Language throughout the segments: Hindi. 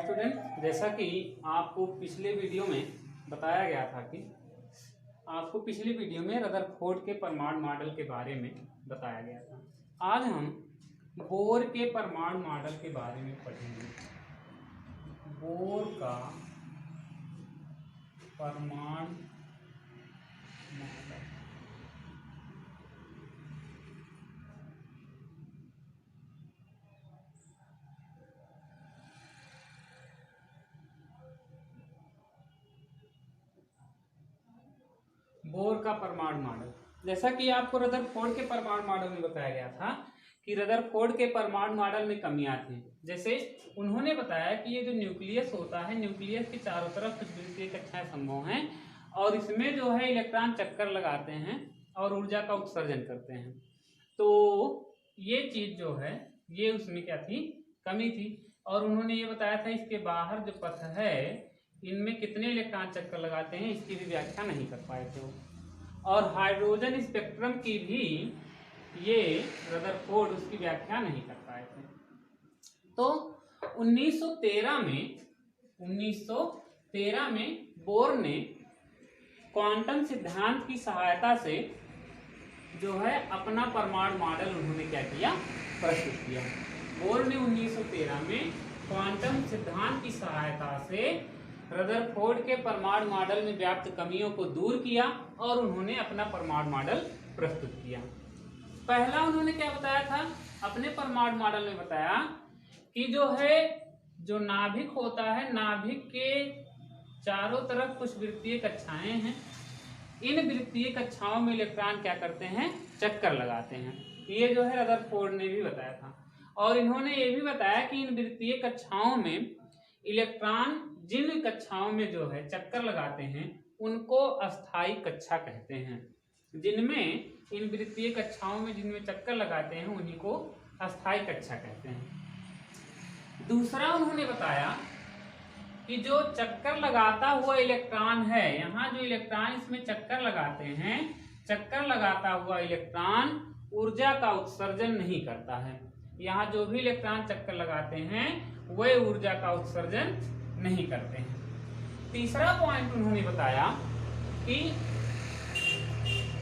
स्टूडेंट, जैसा कि आपको पिछले वीडियो में बताया गया था कि आपको पिछली वीडियो में रदरफोर्ड के परमाणु मॉडल के बारे में बताया गया था। आज हम बोर के परमाणु मॉडल के बारे में पढ़ेंगे। बोर का परमाणु मॉडल। बोर का परमाणु मॉडल, जैसा कि आपको रदरफोर्ड के परमाणु मॉडल में बताया गया था कि रदरफोर्ड के परमाणु मॉडल में कमियां थी। जैसे उन्होंने बताया कि ये जो न्यूक्लियस होता है, न्यूक्लियस के चारों तरफ कुछ विद्युतीय कक्षाएं संभव हैं और इसमें जो है इलेक्ट्रॉन चक्कर लगाते हैं और ऊर्जा का उत्सर्जन करते हैं। तो ये चीज जो है ये उसमें क्या थी, कमी थी। और उन्होंने ये बताया था इसके बाहर जो पथ है इनमें कितने इलेक्ट्रॉन चक्कर लगाते हैं इसकी भी व्याख्या नहीं कर पाए थे वो। और हाइड्रोजन स्पेक्ट्रम की भी ये रदरफोर्ड उसकी व्याख्या नहीं कर पाए थे। तो 1913 में बोर ने क्वांटम सिद्धांत की सहायता से जो है अपना परमाणु मॉडल उन्होंने क्या किया, प्रस्तुत किया। बोर ने 1913 में क्वांटम सिद्धांत की सहायता से रदरफोर्ड के परमाणु मॉडल में व्याप्त कमियों को दूर किया और उन्होंने अपना परमाणु मॉडल प्रस्तुत किया। पहला उन्होंने क्या बताया था, अपने परमाणु मॉडल में बताया कि जो नाभिक होता है, नाभिक के चारों तरफ कुछ वृत्तीय कक्षाएं हैं। इन वृत्तीय कक्षाओं में इलेक्ट्रॉन क्या करते हैं, चक्कर लगाते हैं। ये जो है रदरफोर्ड ने भी बताया था। और इन्होंने ये भी बताया कि इन वृत्तीय कक्षाओं में इलेक्ट्रॉन जिन कक्षाओं में जो है चक्कर लगाते हैं उनको अस्थायी कक्षा कहते हैं। जिनमें इन वृत्तीय कक्षाओं में जिनमें चक्कर लगाते हैं उन्हीं को अस्थायी कक्षा कहते हैं। दूसरा उन्होंने बताया कि जो चक्कर लगाता हुआ इलेक्ट्रॉन है, यहाँ जो इलेक्ट्रॉन इसमें चक्कर लगाते हैं, चक्कर लगाता हुआ इलेक्ट्रॉन ऊर्जा का उत्सर्जन नहीं करता है। यहाँ जो भी इलेक्ट्रॉन चक्कर लगाते हैं वे ऊर्जा का उत्सर्जन नहीं करते हैं। तीसरा पॉइंट उन्होंने बताया कि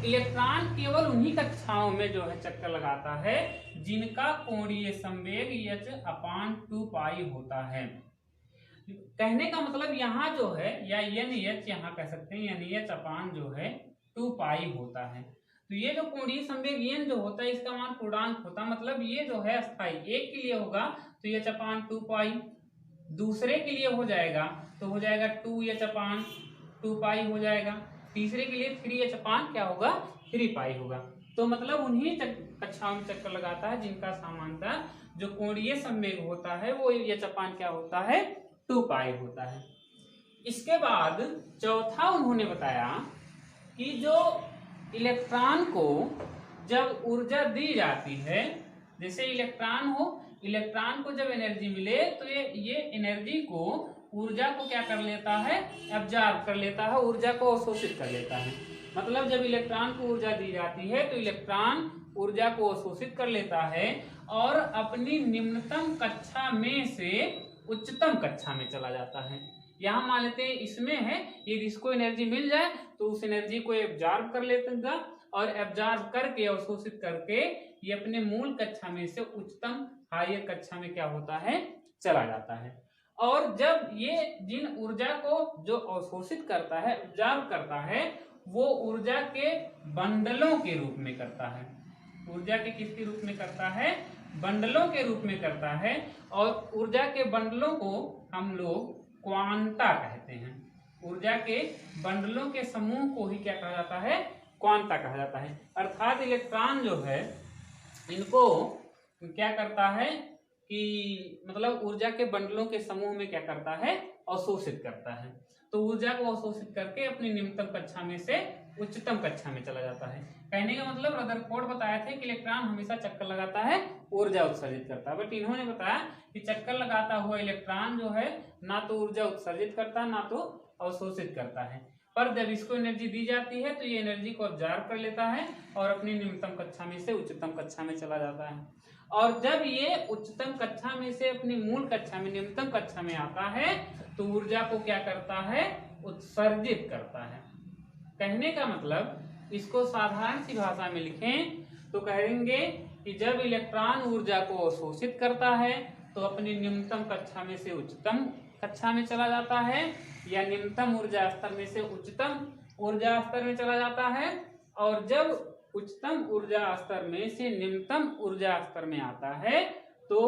इलेक्ट्रॉन केवल उन्हीं कक्षाओं में जो है चक्कर लगाता है जिनका कोणीय संवेग h/2π होता है। कहने का मतलब यहाँ जो है या NH यहाँ कह सकते हैं, NH जो है 2π होता है। तो ये जो कोणीय संवेग n जो होता है इसका मान पूर्णांक होता, मतलब ये जो है अस्थाई। एक के लिए होगा तो h/2π, दूसरे के लिए हो जाएगा तो हो जाएगा 2h/2π हो जाएगा, तीसरे के लिए 3h/ क्या होगा, 3π होगा। तो मतलब उन्हीं कक्षाओं में चक्कर लगाता है जिनका सामान्यतः जो कोणीय संवेग होता है वो h/ क्या होता है, 2π होता है। इसके बाद चौथा उन्होंने बताया कि जो इलेक्ट्रॉन को जब ऊर्जा दी जाती है, जैसे इलेक्ट्रॉन हो, इलेक्ट्रॉन को जब एनर्जी मिले तो ये एनर्जी को, ऊर्जा को क्या कर लेता है, एब्जॉर्ब कर लेता है, ऊर्जा को अवशोषित कर लेता है। मतलब जब इलेक्ट्रॉन को ऊर्जा दी जाती है तो इलेक्ट्रॉन ऊर्जा को अवशोषित कर लेता है और अपनी निम्नतम कक्षा में से उच्चतम कक्षा में चला जाता है। यहाँ मान लेते हैं इसमें है, यदि इसको एनर्जी मिल जाए तो उस एनर्जी को एब्जॉर्ब कर लेता और एब्जॉर्ब करके अवशोषित करके ये अपने मूल कक्षा में से उच्चतम हायर कक्षा में क्या होता है, चला जाता है। और जब ये जिन ऊर्जा को जो अवशोषित करता है, एब्जॉर्ब करता है, वो ऊर्जा के बंडलों के रूप में करता है। ऊर्जा के किसके रूप में करता है, बंडलों के रूप में करता है। और ऊर्जा के बंडलों को हम लोग क्वांटा कहते हैं। ऊर्जा के बंडलों के समूह को ही क्या कहा जाता है, क्वांटा कहा जाता है। अर्थात इलेक्ट्रॉन जो है इनको क्या करता है कि मतलब ऊर्जा के बंडलों के समूह में क्या करता है, अवशोषित करता है। तो ऊर्जा को अवशोषित करके अपनी निम्नतम कक्षा में से उच्चतम कक्षा में चला जाता है। कहने का मतलब रदरफोर्ड बताए थे कि इलेक्ट्रॉन हमेशा चक्कर लगाता है, ऊर्जा उत्सर्जित करता है, बट इन्होंने बताया कि चक्कर लगाता हुआ इलेक्ट्रॉन जो है ना तो ऊर्जा उत्सर्जित करता ना तो अवशोषित करता है। पर जब इसको एनर्जी दी जाती है तो ये एनर्जी को ऑब्जर्व कर लेता है और अपनी निम्नतम कक्षा में से उच्चतम कक्षा में चला जाता है। और जब ये उच्चतम कक्षा में से अपनी मूल कक्षा में निम्नतम कक्षा में आता है तो ऊर्जा को क्या करता है, उत्सर्जित करता है। कहने का मतलब इसको साधारण सी भाषा में लिखें तो कहेंगे कि जब इलेक्ट्रॉन ऊर्जा को अवशोषित करता है तो अपनी निम्नतम कक्षा में से उच्चतम कक्षा में चला जाता है, या निम्नतम ऊर्जा स्तर में से उच्चतम ऊर्जा स्तर में चला जाता है, और जब उच्चतम ऊर्जा स्तर में से निम्नतम ऊर्जा स्तर में आता है तो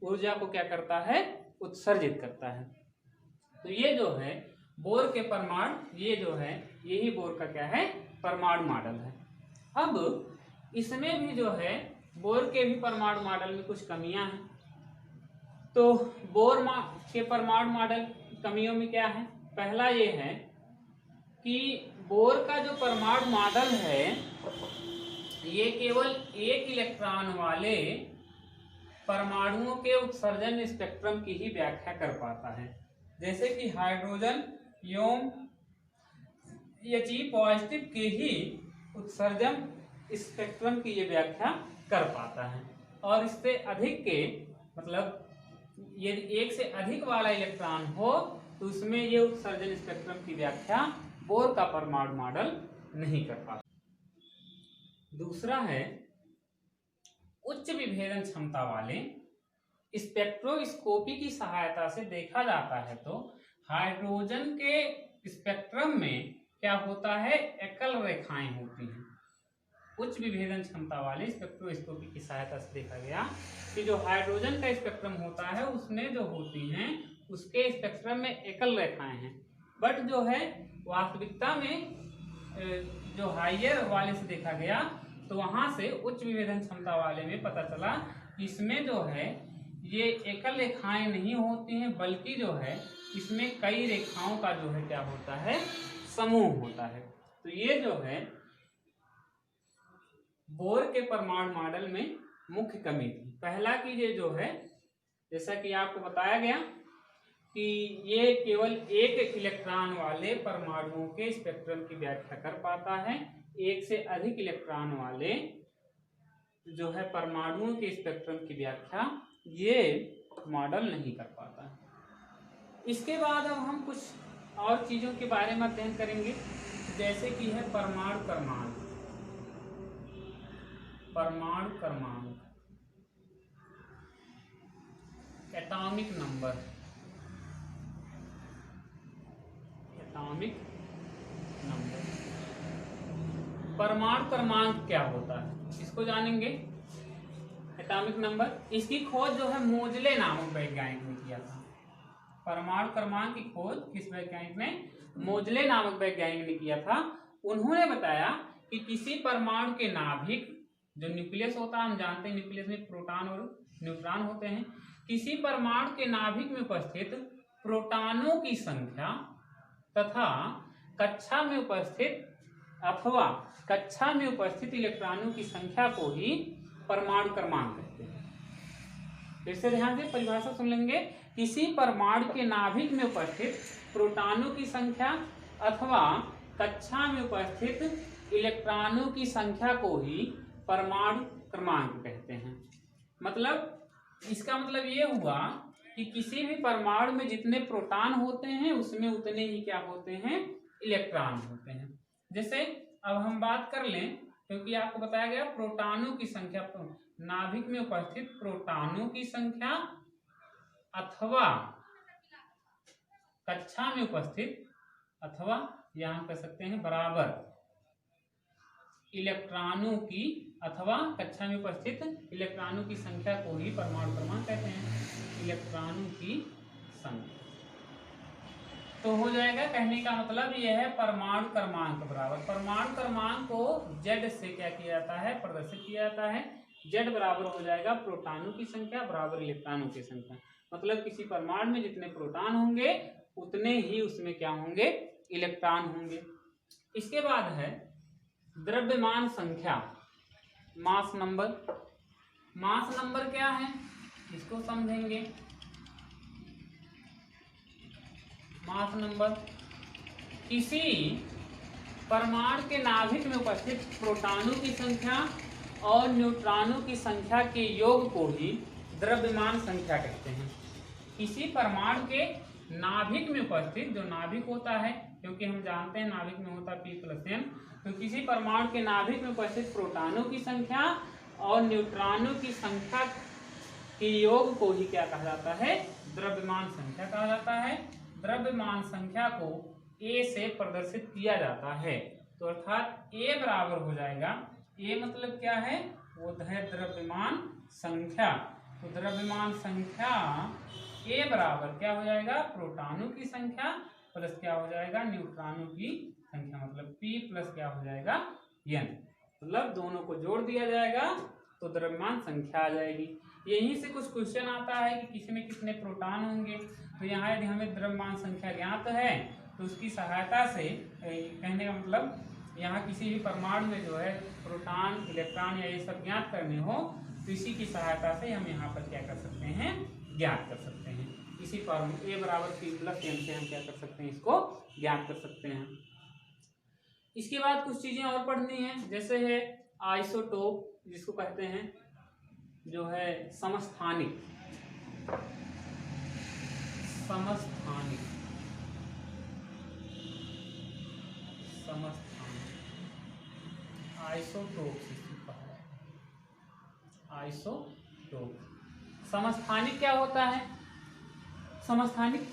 ऊर्जा को क्या करता है, उत्सर्जित करता है। तो ये जो है बोर के परमाणु, ये जो है यही बोर का क्या है, परमाणु मॉडल है। अब इसमें भी जो है बोर के भी परमाणु मॉडल में कुछ कमियां हैं। तो बोर के परमाणु मॉडल कमियों में क्या है, पहला ये है कि बोर का जो परमाणु मॉडल है ये केवल एक इलेक्ट्रॉन वाले परमाणुओं के उत्सर्जन स्पेक्ट्रम की ही व्याख्या कर पाता है, जैसे कि हाइड्रोजन यौन He पॉजिटिव के ही उत्सर्जन स्पेक्ट्रम की ये व्याख्या कर पाता है। और इससे अधिक के मतलब यदि एक से अधिक वाला इलेक्ट्रॉन हो तो उसमें ये उत्सर्जन स्पेक्ट्रम की व्याख्या बोर का परमाणु मॉडल नहीं कर पाता। दूसरा है उच्च विभेदन क्षमता वाले स्पेक्ट्रोस्कोपी की सहायता से देखा जाता है तो हाइड्रोजन के स्पेक्ट्रम में क्या होता है, एकल रेखाएं होती हैं। उच्च विभेदन क्षमता वाले स्पेक्ट्रोस्कोपी की सहायता से देखा गया कि जो हाइड्रोजन का स्पेक्ट्रम होता है उसमें जो होती हैं उसके स्पेक्ट्रम में एकल रेखाएं हैं, बट जो है वास्तविकता में जो हाइयर वाले से देखा गया तो वहां से उच्च विभेदन क्षमता वाले में पता चला इसमें जो है ये एकल रेखाएं नहीं होती हैं, बल्कि जो है इसमें कई रेखाओं का जो है क्या होता है, समूह होता है। तो ये जो है बोर के परमाणु मॉडल में मुख्य कमी थी। पहला कि ये जो है जैसा कि आपको बताया गया कि ये केवल एक इलेक्ट्रॉन वाले परमाणुओं के स्पेक्ट्रम की व्याख्या कर पाता है, एक से अधिक इलेक्ट्रॉन वाले जो है परमाणुओं के स्पेक्ट्रम की व्याख्या ये मॉडल नहीं कर पाता। इसके बाद अब हम कुछ और चीजों के बारे में अध्ययन करेंगे, जैसे कि है परमाणु क्रमांक। परमाणु क्रमांक, एटॉमिक नंबर, एटॉमिक नंबर। परमाणु क्रमांक क्या होता है इसको जानेंगे। एटॉमिक नंबर, इसकी खोज जो है मोजले नामक वैज्ञानिक ने किया था। परमाणु क्रमांक की खोज किस वैज्ञानिक ने, मोजले नामक वैज्ञानिक ने किया था। उन्होंने बताया कि किसी परमाणु के नाभिक, जो न्यूक्लियस होता है, हम जानते हैं न्यूक्लियस में प्रोटॉन और न्यूट्रॉन होते हैं, किसी परमाणु के नाभिक में उपस्थित प्रोटॉनों की संख्या तथा कक्षा में उपस्थित अथवा कक्षा में उपस्थित इलेक्ट्रॉनों की संख्या को ही परमाणु क्रमांक कहते हैं। फिर से ध्यान से परिभाषा सुन लेंगे। किसी परमाणु के नाभिक में उपस्थित प्रोटॉनों की संख्या अथवा कक्षा में उपस्थित इलेक्ट्रॉनों की संख्या को ही परमाणु क्रमांक कहते हैं। मतलब इसका मतलब ये हुआ कि किसी भी परमाणु में जितने प्रोटॉन होते हैं उसमें उतने ही क्या होते हैं, इलेक्ट्रॉन होते हैं। जैसे अब हम बात कर लें, क्योंकि आपको बताया गया प्रोटॉनों की संख्या, नाभिक में उपस्थित प्रोटॉनों की संख्या अथवा कक्षा में उपस्थित, अथवा यहां कह सकते हैं बराबर इलेक्ट्रॉनों की अथवा कक्षा में उपस्थित इलेक्ट्रॉनों की संख्या को ही परमाणु क्रमांक कहते हैं। इलेक्ट्रॉनों की संख्या तो हो जाएगा, कहने का मतलब यह है परमाणु क्रमांक बराबर, परमाणु क्रमांक को Z से क्या किया जाता है, प्रदर्शित किया जाता है। Z बराबर हो जाएगा प्रोटॉनों की संख्या बराबर इलेक्ट्रॉनों की संख्या। मतलब किसी परमाणु में जितने प्रोटॉन होंगे उतने ही उसमें क्या होंगे, इलेक्ट्रॉन होंगे। इसके बाद है द्रव्यमान संख्या, मास नंबर। मास नंबर क्या है इसको समझेंगे। मास नंबर किसी परमाणु के नाभिक में उपस्थित प्रोटॉनों की संख्या और न्यूट्रॉनों की संख्या के योग को ही द्रव्यमान संख्या कहते हैं। किसी परमाणु के नाभिक में उपस्थित, जो नाभिक होता है, क्योंकि हम जानते हैं नाभिक में होता है P+N, तो किसी परमाणु के नाभिक में उपस्थित प्रोटॉनों की संख्या और न्यूट्रॉनों की संख्या के योग को ही क्या कहा जाता है? द्रव्यमान संख्या कहा जाता है। द्रव्यमान संख्या को A से प्रदर्शित किया जाता है। तो अर्थात A बराबर हो जाएगा, A मतलब क्या है? वो है द्रव्यमान संख्या। तो द्रव्यमान संख्या A बराबर क्या हो जाएगा? प्रोटॉनों की संख्या प्लस क्या हो जाएगा? न्यूट्रॉनों की संख्या, मतलब P प्लस क्या हो जाएगा? N। मतलब दोनों को जोड़ दिया जाएगा तो द्रव्यमान संख्या आ जाएगी। यहीं से कुछ क्वेश्चन आता है कि किसी में कितने प्रोटॉन होंगे। तो यहाँ यदि हमें द्रव्यमान संख्या ज्ञात है तो उसकी सहायता से, कहने का मतलब यहाँ किसी भी परमाणु में जो है प्रोटॉन, इलेक्ट्रॉन या ये सब ज्ञात करने हो तो इसी की सहायता से हम यहाँ पर क्या कर सकते हैं? ज्ञात कर सकते हैं। इसी फॉर्मूले A बराबर P+N से हम क्या कर सकते हैं? इसको ज्ञात कर सकते हैं। इसके बाद कुछ चीजें और पढ़नी है, जैसे है आइसोटोप, जिसको कहते हैं जो है समस्थानिक। समस्थानिक आइसोटोप, आइसोटोप। समस्थानिक क्या होता है? समस्थानिक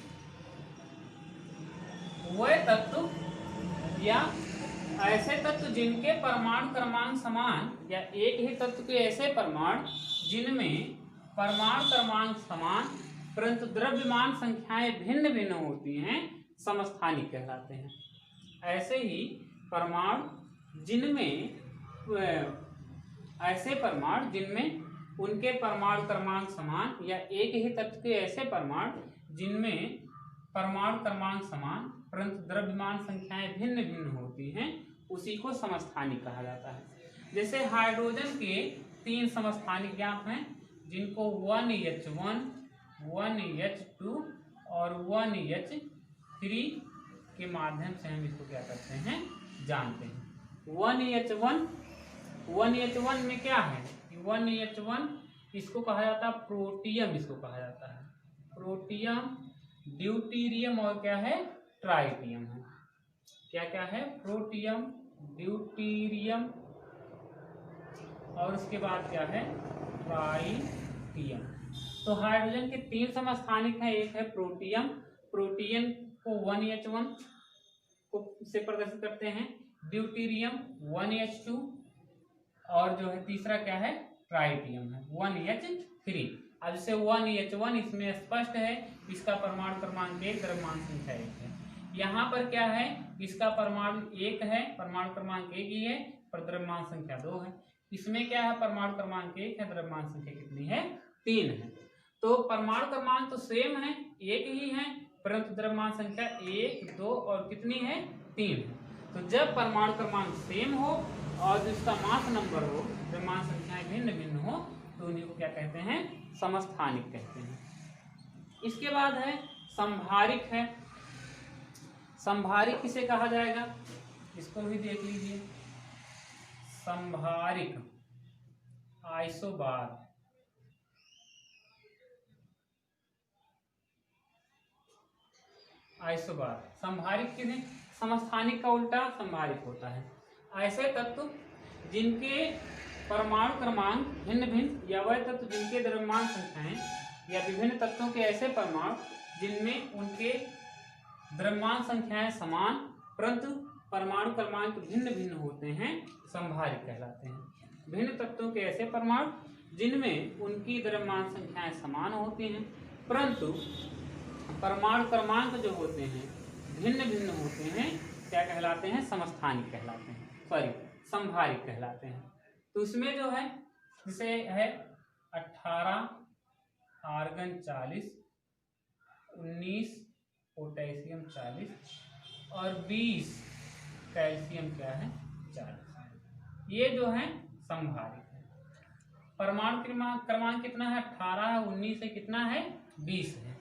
वह तत्व या ऐसे तत्व जिनके परमाणु क्रमांक समान, या एक ही तत्व के ऐसे परमाणु जिनमें परमाणु क्रमांक समान परंतु द्रव्यमान संख्याएं भिन्न भिन्न होती हैं, समस्थानिक कहलाते हैं। ऐसे ही परमाणु जिनमें, ऐसे परमाणु जिनमें उनके परमाणु क्रमांक समान, या एक ही तत्व के ऐसे परमाणु जिनमें परमाणु क्रमांक समान परंतु द्रव्यमान संख्याएं भिन्न भिन्न होती हैं, उसी को समस्थानिक कहा जाता है। जैसे हाइड्रोजन के 3 समस्थानिक ज्ञात हैं, जिनको 1H1, 1H2 और 1H3 के माध्यम से हम इसको क्या करते हैं? जानते हैं। 1H1 में क्या है? 1H1 इसको कहा जाता है प्रोटियम, इसको कहा जाता है प्रोटियम, ड्यूटीरियम और क्या है? ट्राइटियम है। क्या क्या है? प्रोटियम, ड्यूटीरियम और उसके बाद क्या है? ट्राइटियम। तो हाइड्रोजन के 3 समस्थानिक हैं। एक है प्रोटियम, प्रोटियम को 1H1 को से प्रदर्शित करते हैं, ड्यूटीरियम 1H2 और जो है तीसरा क्या है? ट्राइटियम है 1H3। अब जैसे 1H1 इसमें स्पष्ट है, इसका परमाणु क्रमांक 1, द्रव्यमान संख्या 1 है। यहाँ पर क्या है? इसका परमाणु 1 है, परमाणु क्रमांक 1 ही है, पर द्रव्यमान संख्या 2 है। इसमें क्या है? परमाणु क्रमांक 1 है, द्रव्यमान संख्या कितनी है? 3 है। तो परमाणु क्रमांक तो सेम है, एक ही है, परंतु द्रव्यमान संख्या 1, 2 और कितनी है? 3 है। तो जब परमाणु क्रमांक सेम हो और जिसका मास नंबर हो, द्रव्यमान संख्याएं भिन्न भिन्न हो, तो उन्हीं को क्या कहते हैं? समस्थानिक कहते हैं। इसके बाद है संभारिक है। संभारिक किसे कहा जाएगा? इसको भी देख लीजिए। संभारिक, आइसोबार, आइसोबार। संभारिक किन्हें? समस्थानिक का उल्टा संभारिक होता है। ऐसे तत्व जिनके परमाणु क्रमांक भिन्न भिन्न, या वह तत्व जिनके द्रव्यमान संख्याएं, या विभिन्न तत्वों के ऐसे परमाणु जिनमें उनके द्रव्यमान संख्याएं समान परंतु परमाणु क्रमांक भिन्न भिन्न होते हैं, संभारिक कहलाते हैं। भिन्न तत्वों के ऐसे परमाणु जिनमें उनकी द्रव्यमान संख्याएं समान होती हैं परंतु परमाणु क्रमांक जो होते हैं भिन्न भिन्न होते हैं, क्या कहलाते हैं? समस्थानिक कहलाते हैं, सॉरी संभारिक कहलाते हैं। तो उसमें जो है, जैसे है 18 आर्गन 40, 19 पोटेशियम 40 और 20 कैल्शियम क्या है? 40। ये जो है संभारिक है। परमाणु क्रमांक कितना है? 18 है, 19 है, कितना है? 20 है,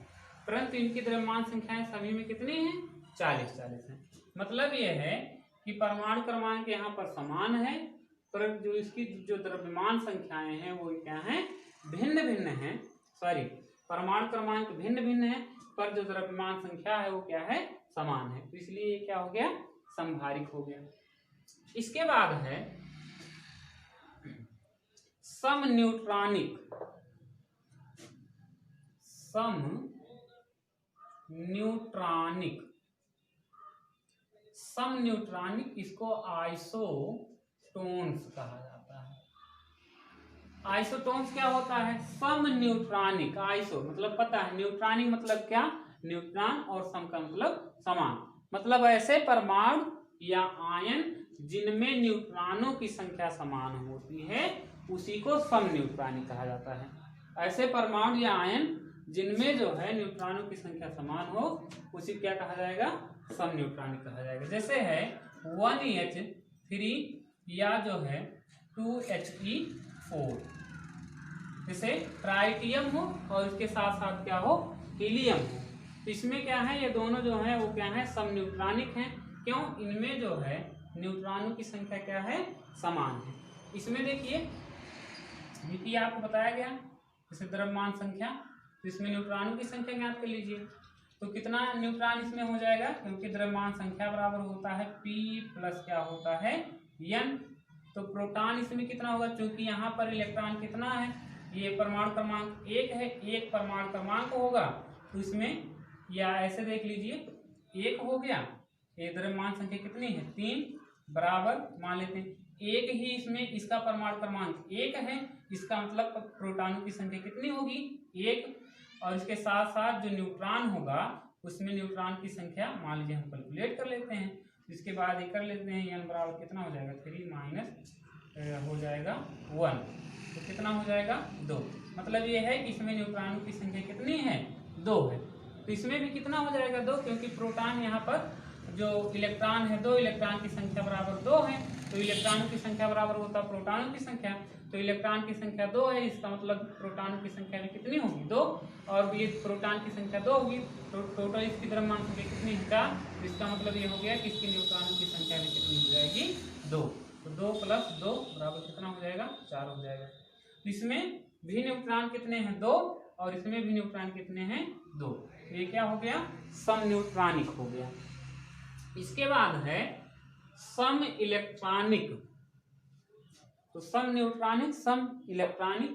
परंतु इनकी द्रव्यमान संख्याएं सभी में कितनी हैं? 40 40 है। मतलब ये है कि परमाणु क्रमांक यहाँ पर समान है, पर जो इसकी जो द्रव्यमान संख्याएं हैं वो क्या है, भिन्न भिन्न है। सॉरी, परमाणु क्रमांक भिन्न भिन्न है, पर जो द्रव्यमान संख्या है वो क्या है, समान है। तो इसलिए ये क्या हो गया, समभारिक हो गया। इसके बाद है समन्यूट्रॉनिक। समन्यूट्रॉनिक इसको आइसोटोन्स कहा जाता है। आइसोटोन्स क्या होता है, समन्यूट्रॉनिक। आइसो मतलब पता है, न्यूट्रॉनिक मतलब क्या, न्यूट्रॉन, और सम का मतलब समान। मतलब ऐसे परमाणु या आयन जिनमें न्यूट्रॉनों की संख्या समान होती है उसी को समन्यूट्रॉनिक कहा जाता है। ऐसे परमाणु या आयन जिनमें जो है न्यूट्रॉनों की संख्या समान हो उसी क्या कहा जाएगा, समन्यूट्रॉनिक कहा जाएगा। जैसे है 1H3 या जो है 2He4, जैसे ट्राइटियम हो और इसके साथ साथ क्या हो, हीलियम हो। तो इसमें क्या है, ये दोनों जो है वो क्या है, समन्यूट्रॉनिक हैं। क्यों, इनमें जो है न्यूट्रॉनों की संख्या क्या है, समान है। इसमें देखिए आपको बताया गया जैसे द्रव्यमान संख्या, तो इसमें न्यूट्रॉनों की संख्या ज्ञात कर लीजिए। तो कितना न्यूट्रॉन इसमें हो जाएगा, क्योंकि द्रव्यमान संख्या बराबर होता है P प्लस क्या होता है N। तो प्रोटॉन इसमें कितना होगा, क्योंकि यहाँ पर इलेक्ट्रॉन कितना है, ये परमाणु क्रमांक 1 है, 1 परमाणु क्रमांक होगा। तो इसमें या ऐसे देख लीजिए 1 हो गया, ये द्रव्यमान संख्या कितनी है 3, बराबर मान लेते हैं 1 ही इसमें इसका परमाणु क्रमांक 1 है, इसका मतलब प्रोटॉनों की संख्या कितनी होगी 1, और इसके साथ साथ जो न्यूट्रॉन होगा उसमें न्यूट्रॉन की संख्या मान लीजिए हम कैलकुलेट कर लेते हैं। इसके बाद ये कर लेते हैं, n बराबर कितना हो जाएगा 3 माइनस हो जाएगा 1, तो कितना हो जाएगा 2। मतलब ये है कि इसमें न्यूट्रॉनों की संख्या कितनी है 2 है। तो इसमें भी कितना हो जाएगा 2, क्योंकि प्रोटॉन यहाँ पर जो इलेक्ट्रॉन है 2, इलेक्ट्रॉन की संख्या बराबर 2 है। तो इलेक्ट्रॉनों की संख्या बराबर होता है प्रोटॉनों की संख्या, तो इलेक्ट्रॉन की संख्या 2 है, इसका मतलब प्रोटॉनों की संख्या भी कितनी होगी 2, और ये प्रोटॉन की संख्या 2 होगी, तो टोटल इसकी द्रव्यमान संख्या कितनी है 4। तो इसका मतलब ये हो गया कि इसकी न्यूट्रॉनों की संख्या भी कितनी हो जाएगी 2। तो 2 + 2 बराबर कितना हो जाएगा 4 हो जाएगा। इसमें भी न्यूट्रॉन कितने हैं 2, और इसमें भी न्यूट्रॉन कितने हैं 2। तो ये क्या हो गया, समन्यूट्रॉनिक हो गया। इसके बाद है सम इलेक्ट्रॉनिक। तो सम न्यूट्रॉनिक, सम इलेक्ट्रॉनिक,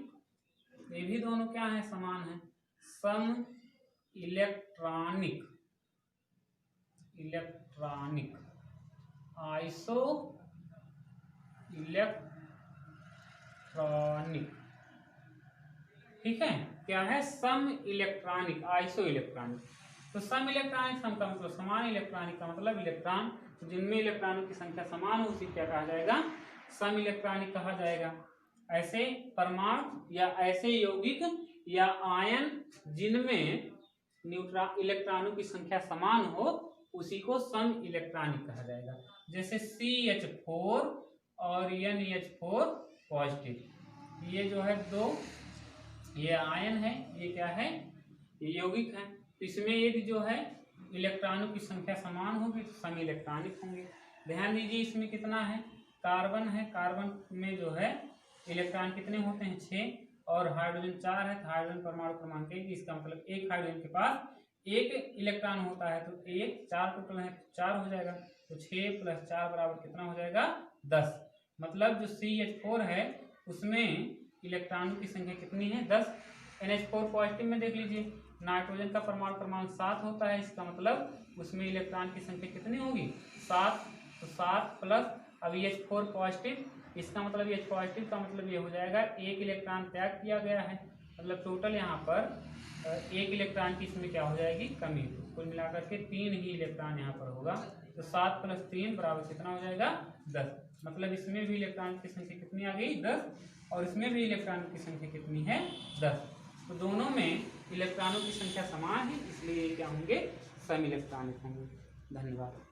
ये भी दोनों क्या है, समान है। सम इलेक्ट्रॉनिक, आइसो इलेक्ट्रॉनिक, ठीक है। क्या है, सम इलेक्ट्रॉनिक, आइसो इलेक्ट्रॉनिक। तो सम इलेक्ट्रॉनिक, सम का मतलब समान, इलेक्ट्रॉनिक का मतलब इलेक्ट्रॉन जिनमें इलेक्ट्रॉनों की संख्या समान हो उसी क्या कहा जाएगा, सम इलेक्ट्रॉनिक कहा जाएगा। ऐसे परमाणु या ऐसे यौगिक या आयन जिनमें इलेक्ट्रॉनों की संख्या समान हो उसी को सम इलेक्ट्रॉनिक कहा जाएगा। जैसे CH4 और NH4 पॉजिटिव, ये जो है 2 ये आयन है, ये क्या है, ये यौगिक है। तो इसमें यदि जो है इलेक्ट्रॉनों की संख्या समान होगी तो सम इलेक्ट्रॉनिक होंगे। ध्यान दीजिए इसमें कितना है, कार्बन है, कार्बन में जो है इलेक्ट्रॉन कितने होते हैं 6, और हाइड्रोजन 4 है, तो हाइड्रोजन परमाणु क्रमांक 1, इसका मतलब एक हाइड्रोजन के पास 1 इलेक्ट्रॉन होता है, तो 1 4 टोटल है 4 हो जाएगा। तो 6 + 4 बराबर कितना हो जाएगा 10। मतलब जो CH4 है उसमें इलेक्ट्रॉनों की संख्या कितनी है 10। NH4 पॉजिटिव में देख लीजिए, नाइट्रोजन का परमाणु क्रमांक 7 होता है, इसका मतलब उसमें इलेक्ट्रॉन की संख्या कितनी होगी 7। तो 7 प्लस अब H4 पॉजिटिव, इसका मतलब H पॉजिटिव का मतलब ये हो जाएगा 1 इलेक्ट्रॉन त्याग किया गया है, मतलब टोटल यहाँ पर 1 इलेक्ट्रॉन की इसमें क्या हो जाएगी कमी। तो कुल मिलाकर के 3 ही इलेक्ट्रॉन यहाँ पर होगा। तो 7 + 3 बराबर कितना हो जाएगा 10। मतलब इसमें भी इलेक्ट्रॉन की संख्या कितनी आ गई 10, और इसमें भी इलेक्ट्रॉन की संख्या कितनी है 10। तो दोनों में इलेक्ट्रॉनों की संख्या समान है, इसलिए क्या होंगे, सम इलेक्ट्रॉनिक होंगे। धन्यवाद।